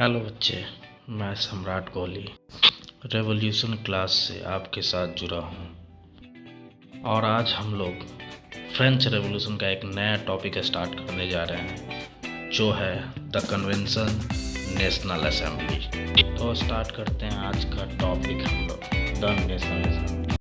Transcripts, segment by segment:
Hello बच्चे, मैं सम्राट कोहली रेवोल्यूशन क्लास से आपके साथ जुड़ा हूँ और आज हम लोग फ्रेंच रेवोल्यूशन का एक नया टॉपिक स्टार्ट करने जा रहे हैं जो है द कन्वेंशन नेशनल असेंबली। तो स्टार्ट करते हैं आज का टॉपिक हम लोग द नेशनल असेंबली।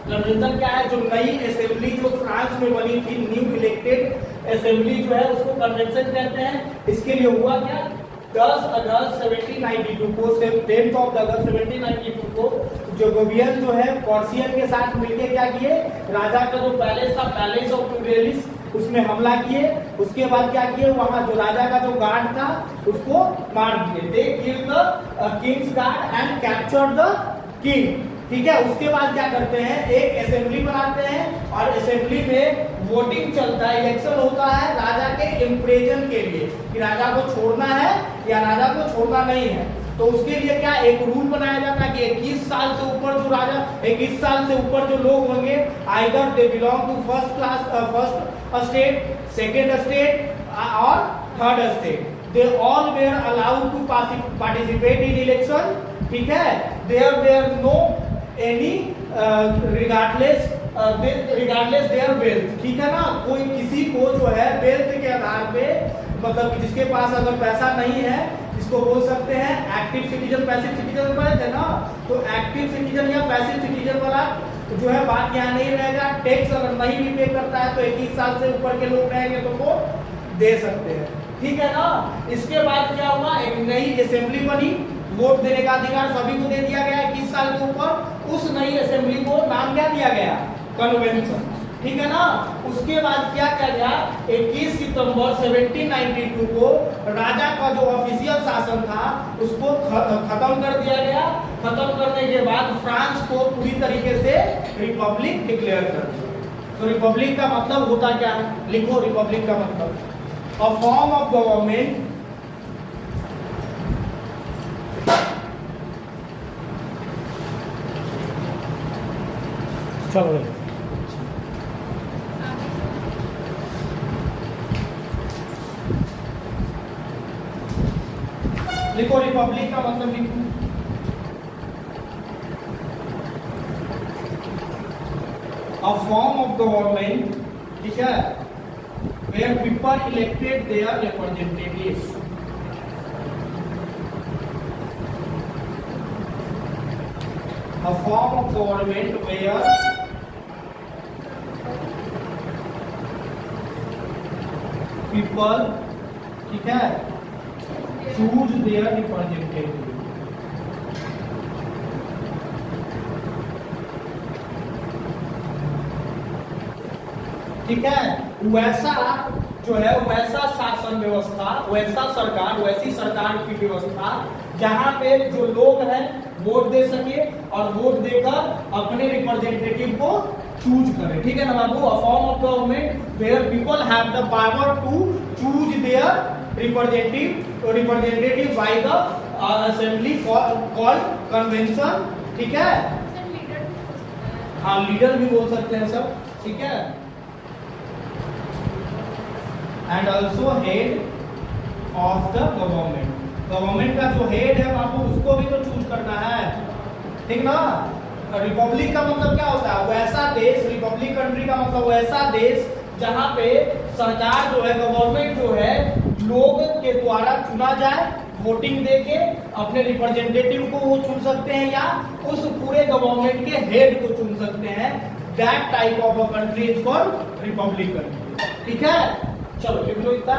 कन्वेंशन क्या है? जो नई असेंबली जो फ्रांस में बनी थी, न्यू इलेक्टेड असेंबली जो है उसको कन्वेंशन कहते हैं। इसके लिए हुआ क्या, 10 अगस्त 1792 को 10 अगस्त 1792 को जोगोबियन जो है कॉर्सियन के साथ मिलकर क्या किए, राजा का जो पैलेस था, पैलेस ऑफ ट्यूरेलिस, उसमें हमला किए। उसके बाद क्या किए, वहां जो राजा का जो गार्ड था उसको मार दिए। They killed the Kings guard and captured the king. ठीक है, उसके बाद क्या करते हैं, एक असेंबली बनाते हैं और असेंबली में वोटिंग चलता है, इलेक्शन होता है राजा के इम्प्रेजन के लिए कि राजा को छोड़ना है या राजा को छोड़ना नहीं है। तो उसके लिए क्या एक रूल बनाया जाता है कि 21 साल से ऊपर जो राजा, 21 साल से ऊपर जो लोग होंगे, either they belong to first state, second state और third state, they all were allowed to participate in election. ठीक है, there no any regardless their wealth. ठीक है ना, कोई किसी को जो है वेल्थ के आधार पे, मतलब जिसके पास अगर पैसा नहीं है, इसको बोल सकते हैं एक्टिव सिटीजन, पैसिव सिटीजन पढ़े थे ना, तो एक्टिव सिटीजन या पैसिव सिटीजन वाला जो है बात यहाँ नहीं रहेगा। टैक्स अगर नहीं भी पे करता है तो 21 साल से ऊपर के लोग रहेंगे तो वो दे सकते हैं। ठीक है ना, इसके बाद क्या हुआ, एक नई असेंबली बनी, वोट देने का अधिकार सभी को दे दिया गया 21 साल के ऊपर। उस नई असेंबली को नाम क्या दिया गया, कन्वेंशन। ठीक है ना, उसके बाद क्या किया गया, 21 सितंबर 1792 को राजा का जो ऑफिशियल शासन था उसको खत्म कर दिया गया। खत्म करने के बाद फ्रांस को पूरी तरीके से रिपब्लिक डिक्लेयर कर दिया। तो रिपब्लिक का मतलब होता क्या है, लिखो रिपब्लिक का मतलब, अ फॉर्म ऑफ गवर्नमेंट चलो लिखो, रिपब्लिक का मतलब लिखो, a form of government, ठीक है, where people elected their representatives. A form of government where people, ठीक है, choose their representative. ठीक है, वैसा जो है, वैसा शासन व्यवस्था, वैसा सरकार, वैसी सरकार की व्यवस्था जहां पे जो लोग हैं वोट दे सके और वोट देकर अपने रिप्रेजेंटेटिव को चूज करे। ठीक है ना बाबू, a form of government where people have the power to choose their representative by the assembly called convention. ठीक है, हाँ लीडर भी बोल सकते हैं सब। ठीक है, and also head of the government. Government का जो हेड है बाबू उसको भी तो चूज करना है। ठीक ना, रिपब्लिक का मतलब क्या होता है, वैसा देश, रिपब्लिक कंट्री का मतलब वैसा देश जहां पे सरकार जो है, गवर्नमेंट जो है, लोग के द्वारा चुना जाए, वोटिंग देके अपने रिप्रेजेंटेटिव को वो चुन सकते हैं या उस पूरे गवर्नमेंट के हेड को चुन सकते हैं। That type of a country is called Republic country. ठीक है, चलो लिख लो इतना।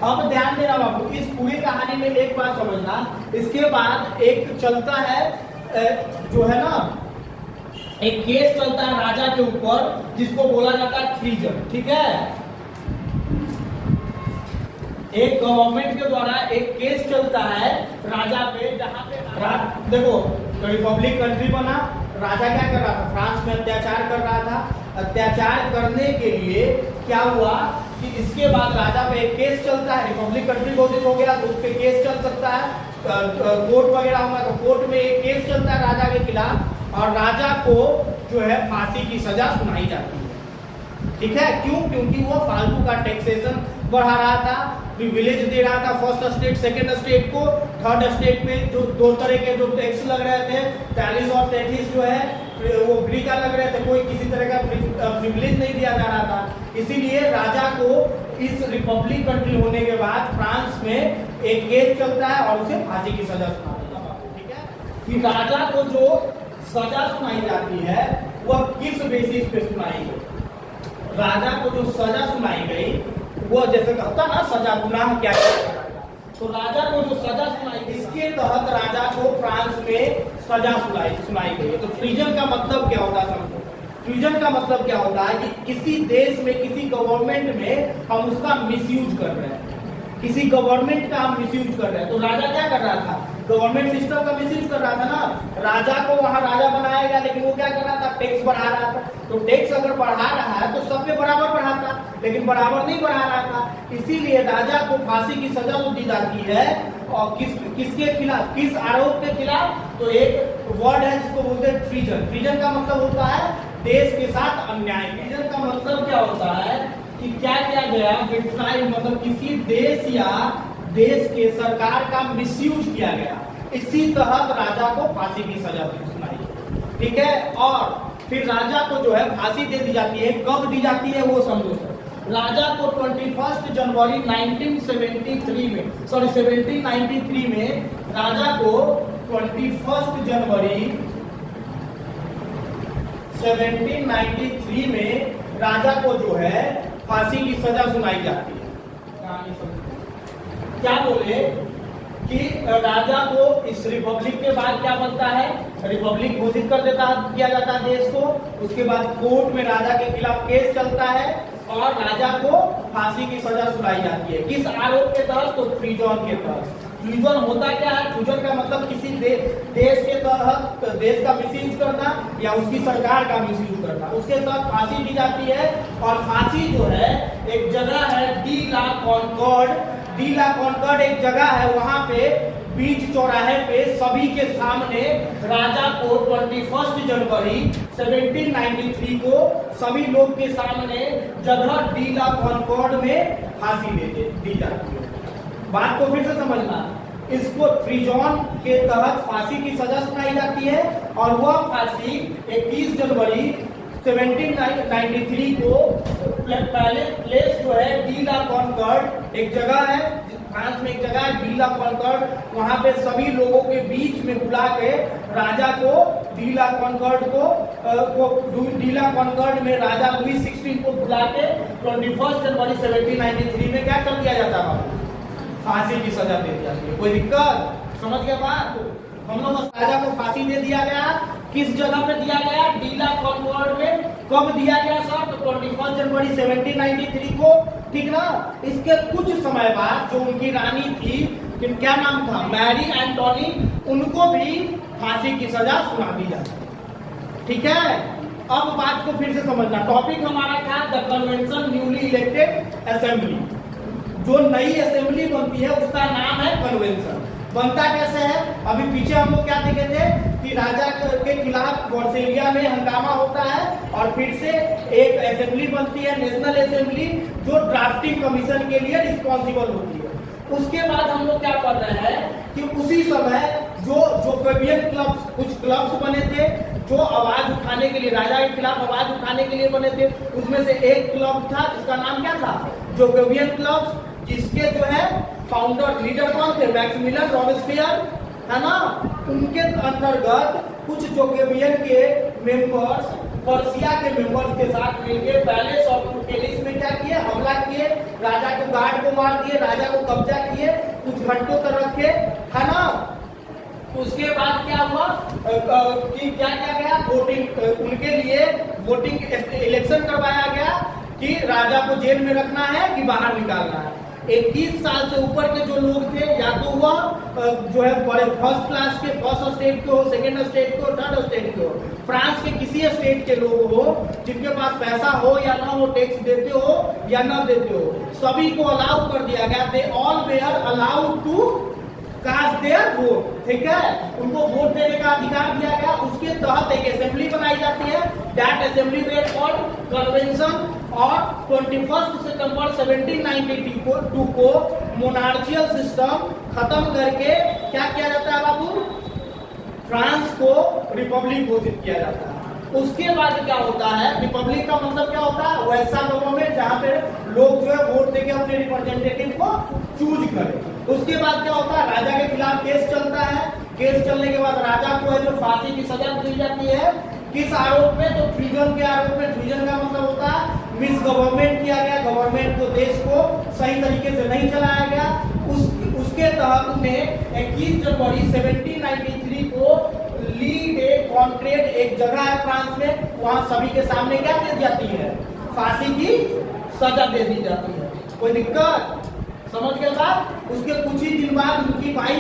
अब ध्यान देना बाबू, इस पूरी कहानी में एक बात समझना, इसके बाद एक चलता है जो है ना, एक केस चलता है राजा के ऊपर जिसको बोला जाता है ट्रीजन। ठीक है, एक गवर्नमेंट के द्वारा एक केस चलता है राजा पे, जहां पे देखो रिपब्लिक कंट्री बना, राजा क्या कर रहा था, फ्रांस में अत्याचार कर रहा था। अत्याचार करने के लिए क्या हुआ कि इसके बाद राजा पे एक केस चलता है, रिपब्लिक कंट्री घोषित हो गया तो उस पे केस चल सकता है, कोर्ट वगैरह होगा तो कोर्ट में एक केस चलता है राजा के खिलाफ और राजा को जो है फांसी की सजा सुनाई जाती है। ठीक है, क्यों? क्योंकि वो फालतू का टैक्सेशन बढ़ा रहा था, प्रिविलेज दे रहा था फर्स्ट स्टेट सेकंड स्टेट को, थर्ड स्टेट में जो दो तरह के जो टैक्स लग रहे थे 43 और 33 जो है वो फ्री का लग रहे थे, कोई किसी तरह का प्रिविलेज नहीं दिया जा रहा था। इसीलिए राजा को इस रिपब्लिक कंट्री होने के बाद फ्रांस में एक केस चलता है और उसे फांसी की सजा सुनाई जाती है। ठीक है, कि राजा को जो सजा सुनाई जाती है वह किस बेसिस पे सुनाई गई? राजा को जो सजा सुनाई गई वो जैसे कहता ना सजा गुनाह क्या है, तो राजा को जो सजा सुनाई गई इसके तहत राजा को फ्रांस में सजा सुनाई गई है। तो ट्रीजन का मतलब क्या होता है समझो। ट्रीजन का मतलब क्या होता है कि किसी देश में किसी गवर्नमेंट में हम उसका मिसयूज कर रहे हैं, किसी गवर्नमेंट का हम मिसयूज कर रहे हैं। तो राजा क्या कर रहा था? गवर्नमेंट सिस्टम का मिसयूज कर रहा था ना। राजा को वहां राजा बनाया गया, लेकिन वो क्या कर रहा था? टैक्स बढ़ा रहा था। तो टैक्स अगर बढ़ा रहा है तो सब पे बराबर बढ़ाता, लेकिन बराबर नहीं बढ़ा रहा था। इसीलिए राजा को फांसी की सजा तो दी जाती है। और किसके खिलाफ, किस आरोप के खिलाफ? तो एक वर्ड है जिसको बोलते हैं ट्रीजन। ट्रीजन का मतलब होता है देश के साथ अन्याय। ट्रीजन का मतलब क्या होता है कि क्या किया गया? बिट्रायल मतलब किसी देश या देश के सरकार का मिसयूज किया गया, इसी तहत राजा को फांसी की सजा सुनाई। ठीक है, और फिर राजा को जो है फांसी दे दी जाती है। कब दी जाती है वो समझो सर। राजा को 21 जनवरी 1973 में 1793 में राजा को 21 जनवरी 1793 में राजा को जो है फांसी की सजा सुनाई जाती है। क्या बोले कि राजा को इस रिपब्लिक के बाद क्या बनता है? रिपब्लिक घोषित कर देता किया जाता है देश को। उसके बाद कोर्ट में राजा के खिलाफ केस चलता है और राजा को फांसी की सजा सुनाई जाती है। किस आरोप के तहत? तो ट्रीजन के तहत। ट्रीजन होता क्या है? ट्रीजन का मतलब किसी देश के तहत देश का मिसयूज करना या उसकी सरकार का मिसयूज करना, उसके तहत फांसी दी जाती है। और फांसी जो है एक जगह है D la Concorde. D la Concorde एक जगह है, वहां पे बीच चौराहे पे सभी के सामने राजा को 21 जनवरी 1793 को सभी लोग के सामने जगह डी ला कॉनकॉर्ड में फांसी दी जाती है। बात को फिर से समझना, इसको ट्रीजन के तहत फांसी की सजा सुनाई जाती है और वह फांसी 21 जनवरी 1793 को पहले प्लेस जो है डी ला कॉनकॉर्ड एक जगह है फ्रांस में, एक जगह है डी ला कॉनकॉर्ड, वहां पे सभी लोगों के बीच में बुला के राजा को D la Concorde D la Concorde में राजा लुई 16 को बुला के 21 जनवरी 1793 में क्या कर दिया जाता है? फांसी की सजा दे दी जाती है। कोई दिक्कत? समझ गया बात? हम लोग राजा को फांसी दे दिया गया। किस जगह पे दिया गया? डी ला कॉनकॉर्ड में। कब दिया गया सर? तो 21 जनवरी 1793 को। ठीक ना? इसके कुछ समय बाद जो उनकी रानी थी, क्या नाम था? मैरी एंटोनी, उनको भी फांसी की सजा सुना दी जाती। ठीक है, अब बात को फिर से समझना। टॉपिक हमारा था the convention newly elected assembly. जो नई असेंबली बनती है उसका नाम है कन्वेंशन। बनता कैसे है? अभी पीछे हम लोग क्या देखे थे कि राजा के खिलाफ वर्सेलिया में हंगामा होता है और फिर से एक असेंबली बनती है, नेशनल असेंबली, जो ड्राफ्टिंग कमीशन के लिए रिस्पॉन्सिबल होती है। उसके बाद हम लोग क्या कर रहे हैं कि उसी समय जो क्लब्स, कुछ क्लब्स बने थे जो आवाज उठाने के लिए, राजा के खिलाफ आवाज उठाने के लिए बने थे। उसमें से एक क्लब था जिसका नाम क्या था? जोकोबियन क्लब्स, जिसके जो है फाउंडर लीडर कौन थे? मैक्सिमिलियन रॉबेस्पियर, है ना? उनके अंतर्गत कुछ जोकोबियन के मेंबर्स पर्सिया के मेंबर्स के साथ मिलकर पैलेस ऑफ पेरिस में क्या किए? हमला किए, राजा को गार्ड को मार दिए, राजा को कब्जा किए, कुछ घंटों तक रखे, है ना? उसके बाद क्या हुआ कि क्या किया गया? वोटिंग, उनके लिए वोटिंग इलेक्शन करवाया गया कि राजा को जेल में रखना है कि बाहर निकालना है। 21 साल से ऊपर के जो लोग थे, या तो वह जो है बड़े फर्स्ट क्लास के, फर्स्ट स्टेट के हो, सेकेंड स्टेट के हो, थर्ड स्टेट के हो, फ्रांस के किसी स्टेट के लोग हो, जिनके पास पैसा हो या ना हो, टैक्स देते हो या ना देते हो, सभी को अलाउ कर दिया गया। They all were allowed to cast their vote. ठीक है, उनको वोट देने का अधिकार दिया गया। उसके तहत एक असेंबली बनाई जाती है, that assembly where called convention. और 21 सितंबर 1792 को मोनार्चियल सिस्टम खत्म करके क्या किया जाता है बाबू, फ्रांस को रिपब्लिक घोषित किया जाता है। उसके बाद क्या होता है, रिपब्लिक का मतलब क्या होता है, वैसा गवर्नमेंट जहां पे लोग जो है वोट देके अपने रिप्रेजेंटेटिव को चूज करें। उसके बाद क्या होता है, राजा के खिलाफ केस चलता है, केस चलने के बाद राजा को है जो फांसी की सजा दी जाती है। किस आरोप में, तो ट्रीजन के आरोप में। ट्रीजन का मतलब होता है मिस गवर्नमेंट किया गया, गवर्नमेंट को, देश को सही तरीके से नहीं चलाया गया। उसके तहत में 21 जनवरी 1793 को ली डे कॉन्क्रेट एक जगह है फ्रांस में, वहां सभी के सामने क्या दे जाती है, फांसी की सजा दे दी जाती है। कोई दिक्कत, समझ गए बात। उसके कुछ ही दिन बाद उनकी भाई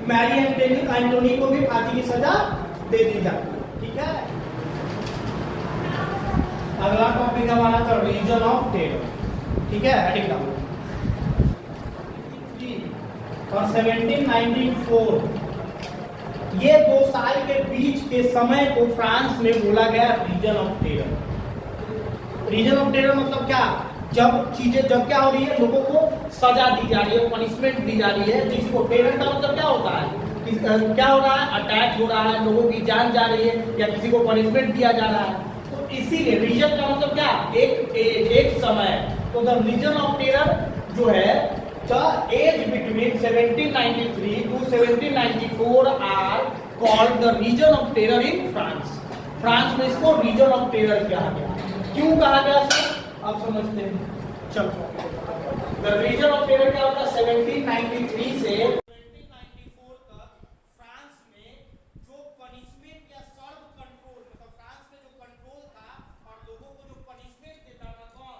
मैरी एंटोनी को भी फांसी की सजा दे दी जाती है। ठीक है, अगला टॉपिक हमारा था रीजन ऑफ टेरर। ठीक है, हेडिंग डाउन। और 1794 ये 2 साल के बीच के समय को फ्रांस में बोला गया reign of terror. Reign of terror मतलब क्या, जब क्या हो रही है, लोगों को सजा दी जा रही है, पनिशमेंट दी जा रही है। जिसको टेरर का मतलब क्या होता है, क्या हो रहा है, अटैक हो रहा है, लोगों की जान जा रही है या किसी को पनिशमेंट दिया जा रहा है। तो इसीलिए रीजन का मतलब क्या, एक समय। तो द रीजन ऑफ टेरर जो है, the age between 1793 to 1794 are called the region of terror in France. France में इसको रीजन ऑफ टेरर कहा गया। क्यों कहा गया सर, आप समझते हैं, चलो। द रीजन ऑफ टेरर क्या होता है, 1793 से 1794 तक फ्रांस में जो पनिशमेंट या सर्व कंट्रोल, मतलब फ्रांस में जो कंट्रोल था और लोगों को जो पनिशमेंट देता था, कौन,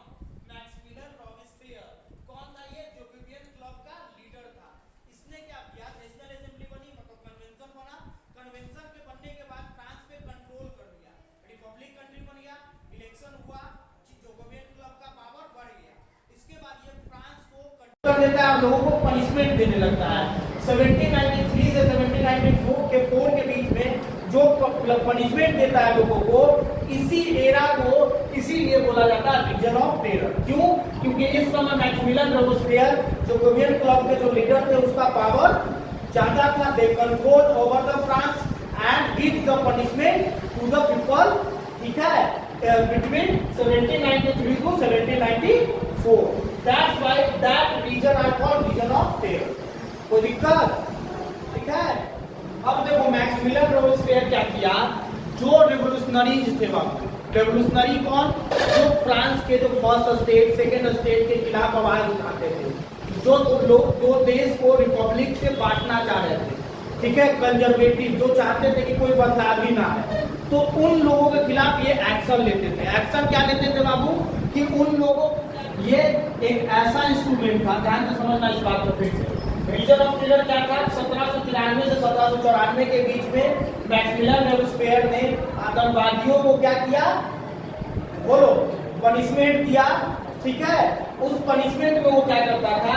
मैक्सिमिलियन रॉबिस्पियर। कौन था ये, जोकोबियन क्लब का लीडर था। इसने क्या किया, नेशनल असेंबली बनी, मतलब कन्वेंशन बना। कन्वेंशन के बनने के बाद फ्रांस पे कंट्रोल कर दिया, रिपब्लिक कंट्री बन गया, इलेक्शन हुआ, जोकोबियन क्लब का पावर बढ़ गया। इसके बाद ये फ्रांस को कंट्रोल कर देता है और लोगों को पनिशमेंट देने लगता है। 1793 से 1794 के बीच में जो पनिशमेंट देता है लोगों को, इसी एरा को इसीलिए बोला जाता है रीजन ऑफ टेरर। क्यों, क्योंकि इस समय मैक्सिमिलियन रॉबिस्पियर जोकोबियन क्लब के जो लीडर थे उसका पावर ज्यादा था। They control over the France and give the punishment to the people. ठीक है, between 1793 to 1794, that's why that reign I call reign of terror. कोई दिक्कत, ठीक है। अब देखो मैक्सिमिलियन रॉबिस्पियर क्या किया, जो रिवोल्यूशनरीज थे बाबू, रेवोल्यूशनरी कौन, जो फ्रांस के जो फर्स्ट स्टेट, सेकेंड स्टेट के खिलाफ आवाज उठाते थे, जो लोग जो देश को रिपब्लिक से बांटना चाह रहे थे। ठीक है, कंजर्वेटिव, जो चाहते थे कि कोई बदलाव ही ना है, तो उन लोगों के खिलाफ ये एक्शन लेते थे। एक्शन क्या लेते थे बाबू, कि उन लोगों, ये एक ऐसा इंस्ट्रूमेंट था, ध्यान से समझना इस बात को फिर से। रीजन ऑफ टेरर क्या था, 1793 से 1794 के बीच में मैक्सिमिलियन रॉबिस्पियर ने आतंकवादियों को क्या किया, बोलो, पनिशमेंट दिया। ठीक है, उस पनिशमेंट में वो क्या करता था,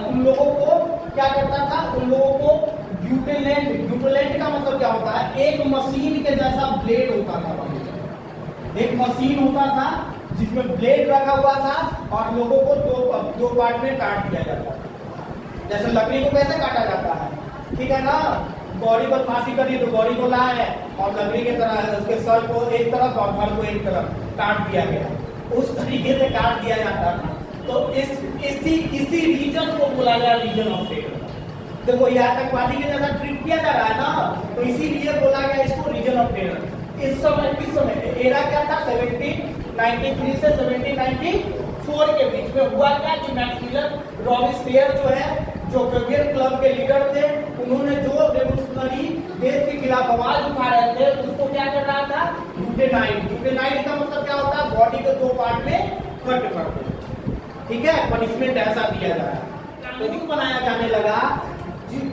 उन लोगों को क्या करता था, उन लोगों को ब्यूटेलेंट का मतलब क्या होता है, एक मशीन के जैसा ब्लेड होता था। एक मशीन होता था जिसमें ब्लेड रखा हुआ था और लोगों को दो पार्ट में काट दिया जाता था। जैसे लकड़ी को कैसे काटा जाता है, ठीक है ना, गौरी पर फांसी करी तो गौरी को लाए और लकड़ी के तरह उसके सर को एक तरफ और फर को एक तरफ काट दिया गया, उस तरीके से काट दिया जाता था। तो इसी रीजन को बोला गया रीजन ऑफ टेरर। देखो ये आतंकवादी के जैसा ट्रीट किया जा रहा है ना, तो इसीलिए बोला गया इसको रीजन ऑफ टेरर। इस समय किस समय एरा क्या था, 1793 से 1794 के बीच में हुआ क्या कि मैक्सिमिलियन रॉबिस्पियर जो है, जो जोकोबियन क्लब के लीडर थे, उन्होंने जो रेवोल्यूशनरी देश के खिलाफ आवाज उठा रहे थे उसको क्या कर रहा था, यूटेनाइड का मतलब क्या होता है, बॉडी को दो पार्ट में कट कर दो। ठीक है, पनिशमेंट ऐसा दिया जा रहा है। तो क्यों बनाया जाने लगा,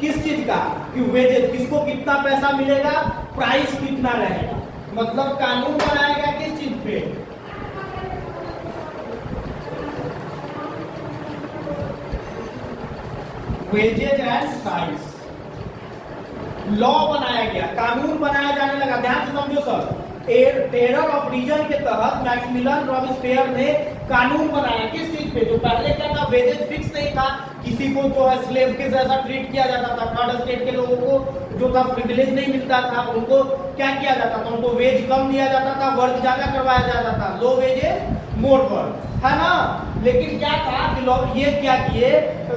किस चीज का, कि वेजेस, किसको कितना पैसा मिलेगा, प्राइस कितना रहेगा, मतलब कानून बनाया गया किस चीज पे, वेजेज एंड प्राइस। लॉ बनाया गया, कानून बनाया जाने लगा। ध्यान से समझो सर, टेरर ऑफ रीजन के तहत मैक्सिमिलियन रॉबिस्पियर ने कानून बनाया किस चीज पे, जो पहले क्या था वेजेस फिक्स नहीं था, किसी को जो है स्लेव के जैसा ट्रीट किया जाता था, थर्ड स्टेट के लोगों को जो था प्रिविलेज नहीं मिलता था, उनको क्या किया जाता था, उनको वेज कम दिया जाता था, वर्क ज्यादा करवाया जाता था, लो वेजेस मोर वर्क, है ना। लेकिन क्या था कि लोग ये क्या किए,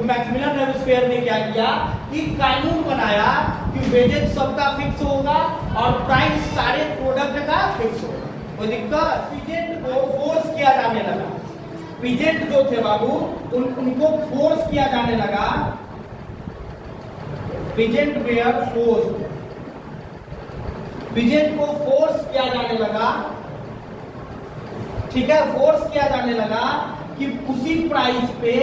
मैक्सिमिलियन रॉबिस्फेयर ने क्या किया कि कानून बनाया कि वेजेस सबका फिक्स होगा और प्राइस सारे प्रोडक्ट का फिक्स होगा। कोई दिक्कत, पीजेंट को फोर्स किया जाने लगा, पीजेंट जो थे बाबू उनको फोर्स किया जाने लगा, पीजेंट वेयर फोर्स, पीजेंट को फोर्स किया जाने लगा, ठीक है, फोर्स किया जाने लगा कि उसी प्राइस पे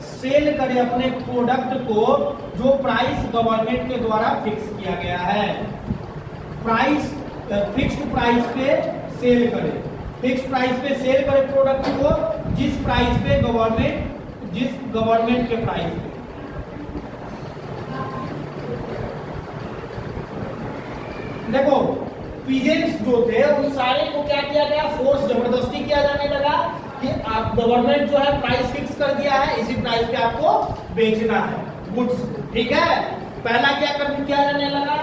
सेल करे अपने प्रोडक्ट को जो प्राइस गवर्नमेंट के द्वारा फिक्स किया गया है, प्राइस फिक्स्ड प्राइस पे सेल करे, फिक्स प्राइस पे सेल करे प्रोडक्ट को जिस प्राइस पे गवर्नमेंट के प्राइस पे। देखो पीजेंट्स जो थे उन सारे को क्या किया गया, फोर्स जबरदस्ती किया जाने लगा कि आप गवर्नमेंट जो है प्राइस फिक्स कर दिया है, इसी प्राइस पे आपको बेचना है गुड्स, ठीक है। पहला क्या किया जाने लगा,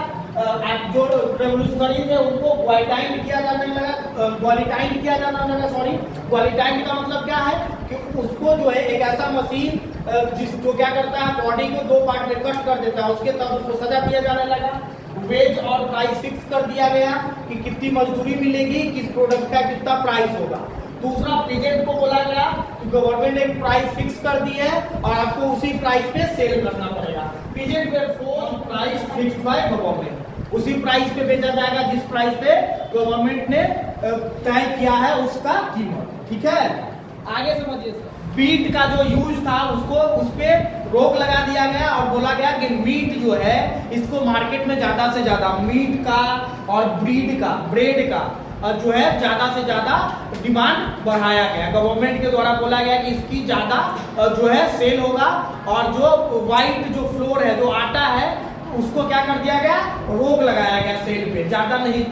जो रेवोल्यूशनरी थे उनको ग्वालिटाइंड किया जाने लगा, ग्वालिटाइंड किया जाना लगा, सॉरी ग्वालिटाइंड का मतलब क्या है कि उसको जो है एक ऐसा मशीन जो क्या करता है बॉडी को दो पार्ट में कट कर देता है, उसके तब उसको सजा दिया जाने लगा। वेज और प्राइस फिक्स कर दिया गया कि कितनी मजदूरी मिलेगी, किस प्रोडक्ट का कितना प्राइस होगा। दूसरा पीजेंट को बोला गया कि गवर्नमेंट ने प्राइस फिक्स कर दी है और आपको उसी प्राइस पे सेल करना पड़ेगा। Peasant were force price fixed by government, उसी प्राइस पे बेचा जाएगा जिस प्राइस पे गवर्नमेंट ने तय किया है उसका कीमत, ठीक है। आगे समझिए, बीट का जो यूज था उसको उस पे रोक लगा दिया गया और बोला गया कि मीट जो है इसको मार्केट में ज्यादा से ज्यादा मीट का और ब्रेड का और जो है ज्यादा से ज्यादा डिमांड बढ़ाया गया। गवर्नमेंट के द्वारा बोला गया कि इसकी ज्यादा जो है सेल होगा और जो व्हाइट जो फ्लोर है जो आटा है उसको क्या कर दिया गया, रोक लगाया गया सेल पे, ज्यादा नहीं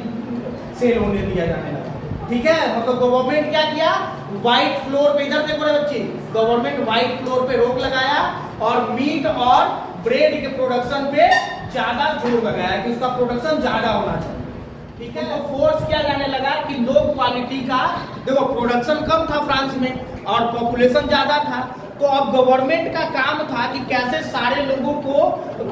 सेल होने दिया जाने लगा, ठीक है। मतलब गवर्नमेंट क्या किया, व्हाइट फ्लोर पे, इधर देखो रे बच्चे, गवर्नमेंट व्हाइट फ्लोर पे रोक लगाया और मीट और ब्रेड के प्रोडक्शन पे ज्यादा जोर लगाया कि उसका प्रोडक्शन ज्यादा होना चाहिए, ठीक है। तो फोर्स किया जाने लगा कि लो क्वालिटी का, देखो प्रोडक्शन कम था फ्रांस में और पॉपुलेशन ज्यादा था, तो अब गवर्नमेंट का काम था कि कैसे सारे लोगों को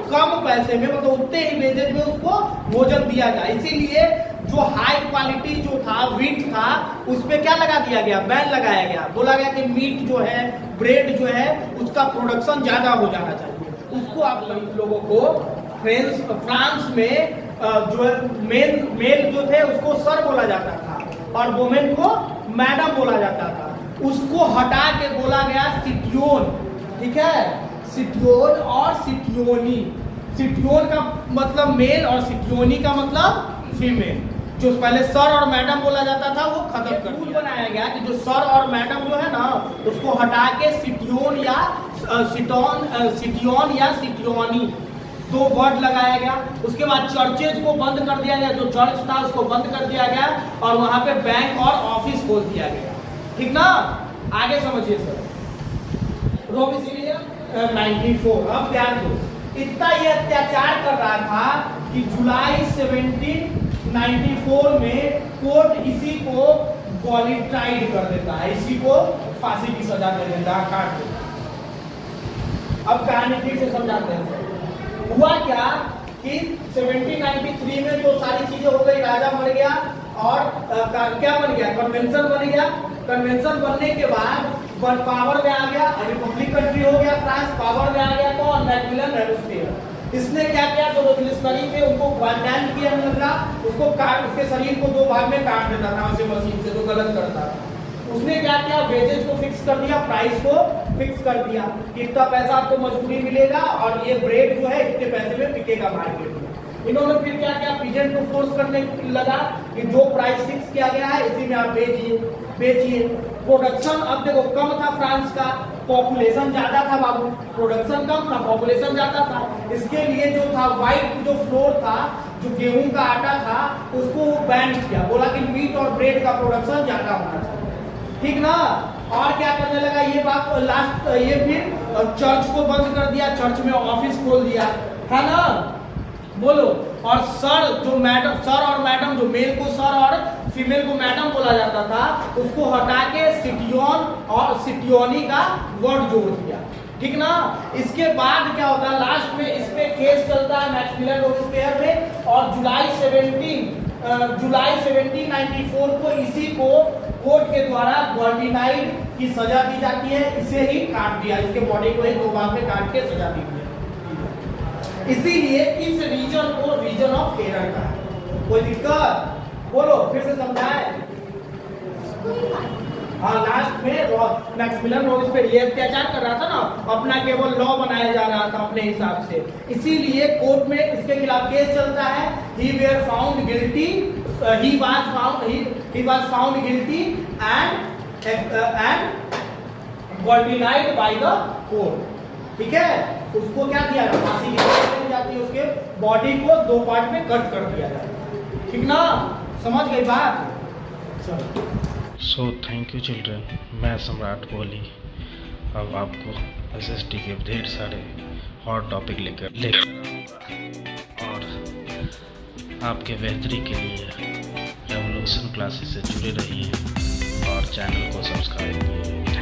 कम पैसे में, मतलब उतने ही वेजेज में उसको भोजन दिया जाए। इसीलिए जो हाई क्वालिटी जो था व्हीट था उस पे क्या लगा दिया गया, बैन लगाया गया। बोला गया कि मीट जो है, ब्रेड जो है, उसका प्रोडक्शन ज्यादा हो जाना चाहिए। उसको आप लोगों को फ्रांस में जो मेल जो थे उसको सर बोला जाता था और वुमेन को मैडम बोला जाता था। उसको हटा के बोला गया सिटियोन, ठीक है, सिटियोन और सिटियोनी। सिटियोन का मतलब मेल और सिटियोनी का मतलब फीमेल। जो पहले सर और मैडम बोला जाता था वो खत्म कर दिया, बनाया गया कि जो सर और मैडम जो है ना उसको हटा के सिटियोन या सिटियोन या सिटियोनी दो वर्ड लगाया गया। उसके बाद चर्चेज को बंद कर दिया गया, जो चर्च था उसको बंद कर दिया गया और वहां पे बैंक और ऑफिस खोल दिया गया, ठीक ना। आगे समझिए सर, रोबिस्पियर 94, अब ध्यान दो, इतना ये अत्याचार कर रहा था कि जुलाई 1794 में कोर्ट इसी को क्वालिफाइड कर देता है, इसी को फांसी की सजा दे देता है, काट देता। अब कहानी फिर से समझाते हैं। हुआ क्या कि 1793 में जो सारी चीजें हो गई, राजा मर गया और क्या बन गया, कन्वेंशन बन गया। कन्वेंशन बनने के बाद पावर में आ गया, रिपब्लिक कंट्री हो गया फ्रांस। पावर में आ गया कौन, मैक्सिमिलियन रॉबिस्पियर। इसने क्या किया, जो रेवोल्यूशनरी थे उनको बैन किया लगा, उसको काट, उसके शरीर को दो भाग में काट देता था उसे मशीन से, जो गलत करता था। उसने क्या किया, वेजेज को फिक्स कर दिया, प्राइस को फिक्स कर दिया कि इतना पैसा आपको मजदूरी मिलेगा और ये ब्रेड जो है इतने पैसे में बिकेगा मार्केट में। इन्होंने फिर क्या किया, पीजेंट को फोर्स करने लगा कि जो प्राइस फिक्स किया गया है इसी में आप बेचिए। प्रोडक्शन अब देखो कम था फ्रांस का, पॉपुलेशन ज्यादा था बाबू, प्रोडक्शन कम था, पॉपुलेशन ज्यादा था। इसके लिए जो था व्हाइट जो फ्लोर था, जो गेहूं का आटा था, उसको बैन किया। बोला कि मीट और ब्रेड का प्रोडक्शन ज्यादा होना चाहिए, ठीक ना। और क्या करने लगा, ये बात लास्ट, ये फिर चर्च को बंद कर दिया, चर्च में ऑफिस खोल दिया, है ना, बोलो। और सर जो मैडम, सर और मैडम, जो मेल को सर और फीमेल को मैडम बोला जाता था, उसको हटा के सिटियोन और सिटियोनी का वर्ड जोड़ दिया, ठीक ना। इसके बाद क्या होता है, लास्ट में इस पे केस चलता है मैक्सिमिलियन रोबेस्पियर में, और जुलाई 1794 को इसी को कोर्ट के द्वारा गुइलियोनाइट की सजा दी जाती है। इसे ही काट दिया, इसके बॉडी को ही 2 भाग में काट के सजा दी गई। इसीलिए इस रीजन को रीजन ऑफ टेरर कहा है। कोई दिक्कत, बोलो फिर से समझाए। हाँ, लास्ट में मैक्सिमिलियन रोबेस्पियर ये अत्याचार कर रहा था ना, अपना केवल लॉ बनाया जा रहा था अपने हिसाब से, इसीलिए कोर्ट में इसके खिलाफ केस चलता है। he was found guilty and guillotined by the court, ठीक है। उसको क्या किया जाता है, फांसी की सजा दी जाती है, उसके बॉडी को 2 पार्ट में कट कर दिया जाता है, ठीक ना, समझ गई बात। चलो, सो थैंक यू चिल्ड्रन, मैं सम्राट कोहली अब आपको SST के ढेर सारे हॉट टॉपिक लेकर आऊँगा, और आपके बेहतरी के लिए रेवोल्यूशन क्लासेस से जुड़े रहिए और चैनल को सब्सक्राइब कीजिए।